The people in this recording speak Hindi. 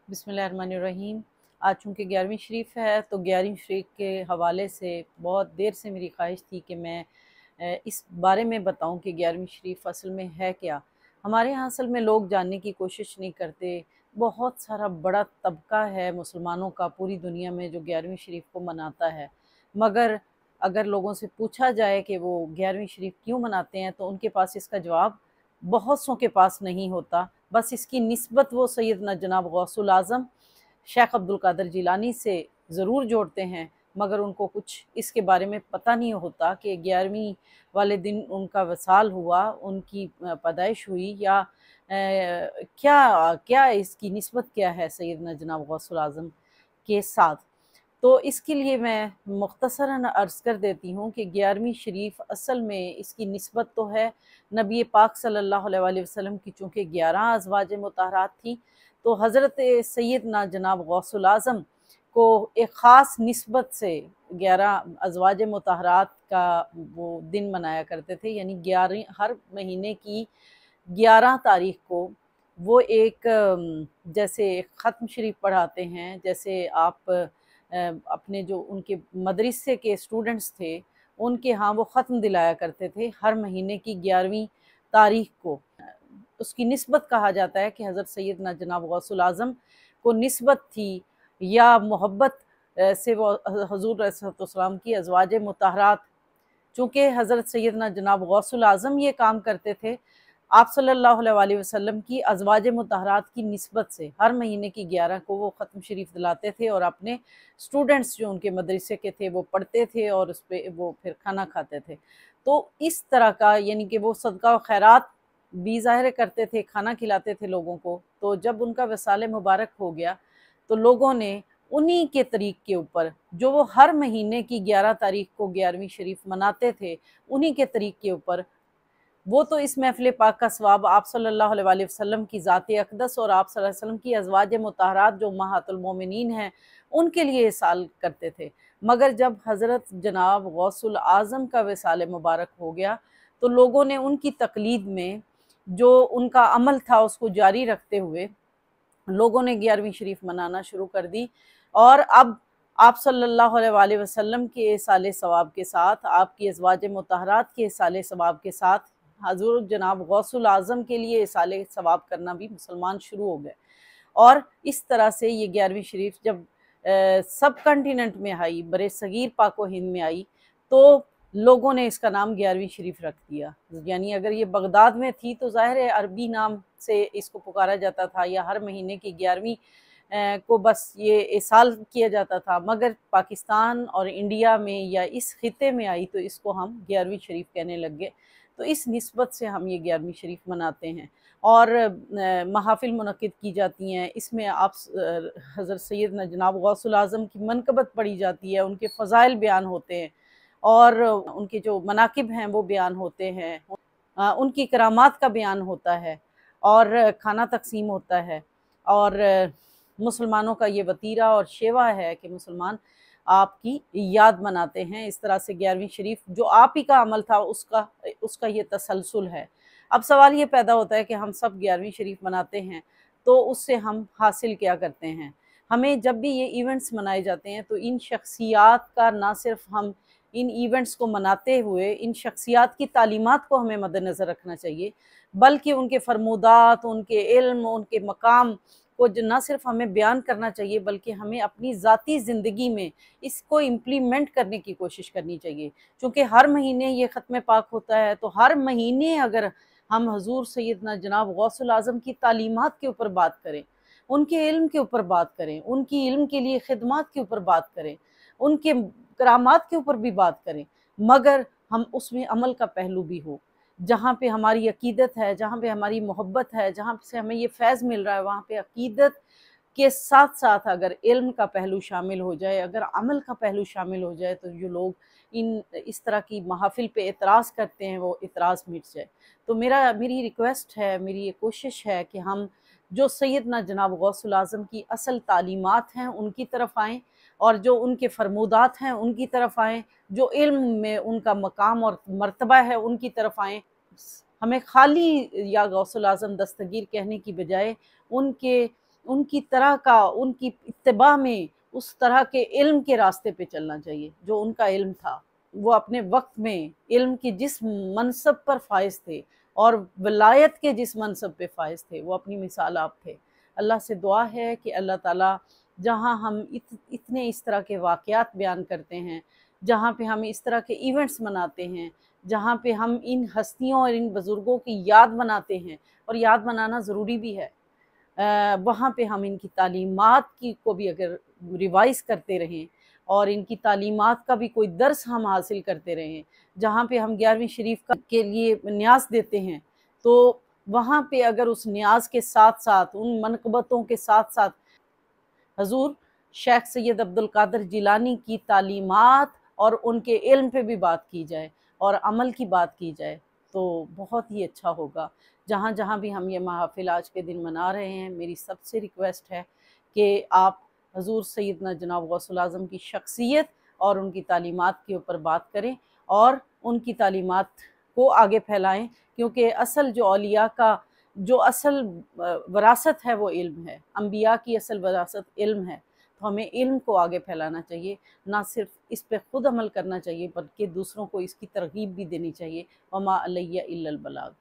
बिस्मिल्लाहिर्रहमानिर्रहीम। आज चूँकि 11वीं शरीफ है तो 11वीं शरीफ के हवाले से बहुत देर से मेरी ख्वाहिश थी कि मैं इस बारे में बताऊं कि 11वीं शरीफ असल में है क्या। हमारे यहाँ असल में लोग जानने की कोशिश नहीं करते। बहुत सारा बड़ा तबका है मुसलमानों का पूरी दुनिया में जो 11वीं शरीफ को मनाता है, मगर अगर लोगों से पूछा जाए कि वो 11वीं शरीफ क्यों मनाते हैं तो उनके पास इसका जवाब बहुत सौ के पास नहीं होता। बस इसकी निस्बत वो सैयदना जनाब गौसुल आज़म शेख अब्दुल कादिर जिलानी से ज़रूर जोड़ते हैं, मगर उनको कुछ इसके बारे में पता नहीं होता कि 11वीं वाले दिन उनका वसाल हुआ, उनकी पैदाइश हुई, या क्या क्या इसकी निस्बत क्या है सैयदना जनाब गौसुल आज़म के साथ। तो इसके लिए मैं मुख्तसरन अर्ज़ कर देती हूँ कि 11वीं शरीफ असल में इसकी निस्बत तो है नबी पाक सल्लल्लाहु अलैहि वसल्लम की, चूँकि 11 अज़वाज मुतहरात थी तो हज़रत सैयदना जनाब गौसुल आज़म को एक ख़ास निस्बत से 11 अज़वाज मुतहरात का वो दिन मनाया करते थे। यानी 11 हर महीने की 11 तारीख़ को वो एक जैसे ख़त्म शरीफ पढ़ाते हैं, जैसे आप अपने जो उनके मदरसे के स्टूडेंट्स थे उनके यहाँ वो ख़त्म दिलाया करते थे हर महीने की 11वीं तारीख़ को। उसकी निस्बत कहा जाता है कि हज़रत सैयदना जनाब गौसुल आज़म को निस्बत थी या मोहब्बत से वो हज़ूर अलैहिस्सलाम की अज़वाज मुतहरात, चूँकि हज़रत सैयदना जनाब गौसुल आज़म ये काम करते थे आप सल्लल्लाहु अलैहि वसल्लम की अज़वाज मुतहरात की निस्बत से हर महीने की 11 को वो ख़त्म शरीफ दिलाते थे और अपने स्टूडेंट्स जो उनके मदरसे के थे वो पढ़ते थे और उस पर वो फिर खाना खाते थे। तो इस तरह का यानी कि वो सदका व खैरात भी ज़ाहिर करते थे, खाना खिलाते थे लोगों को। तो जब उनका वसाल मुबारक हो गया तो लोगों ने उन्हीं के तरीक़ के ऊपर, जो वो हर महीने की 11 तारीख़ को 11वीं शरीफ मनाते थे, उन्हीं के तरीक़ के ऊपर वो तो इस महफ़िल पाक का सवाब आप सल्लल्लाहु अलैहि वसल्लम की ज़ात अक़दस और आप सल्लल्लाहु अलैहि वसल्लम की अज़वाज मुतहरात जो उम्महातुल मोमिनीन हैं उनके लिए इसाल करते थे। मगर जब हज़रत जनाब गौसुल आज़म का वसाल मुबारक हो गया तो लोगों ने उनकी तक़लीद में जो उनका अमल था उसको जारी रखते हुए लोगों ने 11वीं शरीफ मनाना शुरू कर दी। और अब आप सल्लल्लाहु अलैहि वसल्लम के इसाले सवाब के साथ, आपकी अज़वाज मुतहरात के इसाले सवाब के साथ हज़ूर जनाब गौसुल आज़म के लिए इसाले सवाब करना भी मुसलमान शुरू हो गए। और इस तरह से ये 11वीं शरीफ जब सब कंटिनेंट में आई, बरे सगीर पाक व हिंद में आई, तो लोगों ने इसका नाम 11वीं शरीफ रख दिया। यानी अगर ये बगदाद में थी तो ज़ाहिर है अरबी नाम से इसको पुकारा जाता था या हर महीने की 11वीं को बस ये इसाल किया जाता था, मगर पाकिस्तान और इंडिया में या इस खिते में आई तो इसको हम 11वीं शरीफ कहने लग गए। तो इस निस्बत से हम ये 11वीं शरीफ मनाते हैं और महाफ़िल मुनक़्क़िद की जाती हैं। इसमें आप हज़रत सैयदना जनाब गौसुल आज़म की मनक़बत पढ़ी जाती है, उनके फ़ज़ाइल बयान होते हैं और उनके जो मनाक़िब हैं वो बयान होते हैं, उनकी करामात का बयान होता है और खाना तक़सीम होता है। और मुसलमानों का ये वतीरा और शेवा है कि मुसलमान आपकी याद मनाते हैं। इस तरह से 11वीं शरीफ जो आप ही का अमल था उसका ये तसलसल है। अब सवाल ये पैदा होता है कि हम सब 11वीं शरीफ मनाते हैं तो उससे हम हासिल क्या करते हैं। हमें जब भी ये इवेंट्स मनाए जाते हैं तो इन शख्सियात का ना सिर्फ हम इन इवेंट्स को मनाते हुए इन शख्सियात की तालीमात को हमें मद्देनज़र रखना चाहिए, बल्कि उनके फरमूदात, उनके इल्म, उनके मकाम को न सिर्फ हमें बयान करना चाहिए बल्कि हमें अपनी ज़ाती ज़िंदगी में इसको इम्प्लीमेंट करने की कोशिश करनी चाहिए। चूँकि हर महीने ये ख़त्म पाक होता है तो हर महीने अगर हम हज़ूर सैयदना जनाब गौसुल आज़म की तालीमात के ऊपर बात करें, उनके इल्म के ऊपर बात करें, उनकी इल्म के लिए खिदमत के ऊपर बात करें, उनके करामात के ऊपर भी बात करें, मगर हम उसमें अमल का पहलू भी हो। जहाँ पे हमारी अकीदत है, जहाँ पे हमारी मोहब्बत है, जहाँ से हमें ये फैज़ मिल रहा है, वहाँ पे अकीदत के साथ-साथ अगर इल्म का पहलू शामिल हो जाए, अगर अमल का पहलू शामिल हो जाए तो जो लोग इस तरह की महफ़िल पे एतराज़ करते हैं वो एतराज़ मिट जाए। तो मेरी रिक्वेस्ट है, मेरी ये कोशिश है कि हम जो सैयदना जनाब गौसुल आज़म की असल तालीमात हैं उनकी तरफ आएँ और जो उनके फरमूदात हैं उनकी तरफ आएँ, जो इल्म में उनका मकाम और मर्तबा है उनकी तरफ आएँ। हमें खाली या गौसुल आज़म दस्तगीर कहने की बजाय उनके उनकी तरह का, उनकी इत्तिबा में उस तरह के इल्म के रास्ते पे चलना चाहिए जो उनका इल्म था। वो अपने वक्त में इल्म की जिस मनसब पर फाइज थे और वलायत के जिस मनसब पे फाइज थे, वो अपनी मिसाल आप थे। अल्लाह से दुआ है कि अल्लाह ताला जहाँ हम इतने इस तरह के वाक़यात बयान करते हैं, जहाँ पे हम इस तरह के इवेंट्स मनाते हैं, जहाँ पे हम इन हस्तियों और इन बुज़ुर्गों की याद मनाते हैं, और याद मनाना ज़रूरी भी है, वहाँ पे हम इनकी तालीमात की को भी अगर रिवाइज़ करते रहें और इनकी तालीमात का भी कोई दर्स हम हासिल करते रहें, जहाँ पे हम 11वीं शरीफ का के लिए न्याज़ देते हैं, तो वहाँ पे अगर उस न्याज़ के साथ-साथ, उन मनक़बतों के साथ-साथ हज़ूर शेख सैयद अब्दुल कादिर जिलानी की तालीमात और उनके इल्म पे भी बात की जाए और अमल की बात की जाए, तो बहुत ही अच्छा होगा। जहाँ जहाँ भी हम ये महफ़िल आज के दिन मना रहे हैं, मेरी सबसे रिक्वेस्ट है कि आप हज़ूर सैयदना जनाब गौसुल आज़म की शख्सियत और उनकी तालीमात के ऊपर बात करें और उनकी तालीमात को आगे फैलाएँ, क्योंकि असल जो औलिया का जो असल वरासत है वो इल्म है, अम्बिया की असल वरासत इल्म है। तो हमें इल्म को आगे फैलाना चाहिए, ना सिर्फ इस पे खुद अमल करना चाहिए बल्कि दूसरों को इसकी तरगीब भी देनी चाहिए। वमा अलैया इल्लल बलाग।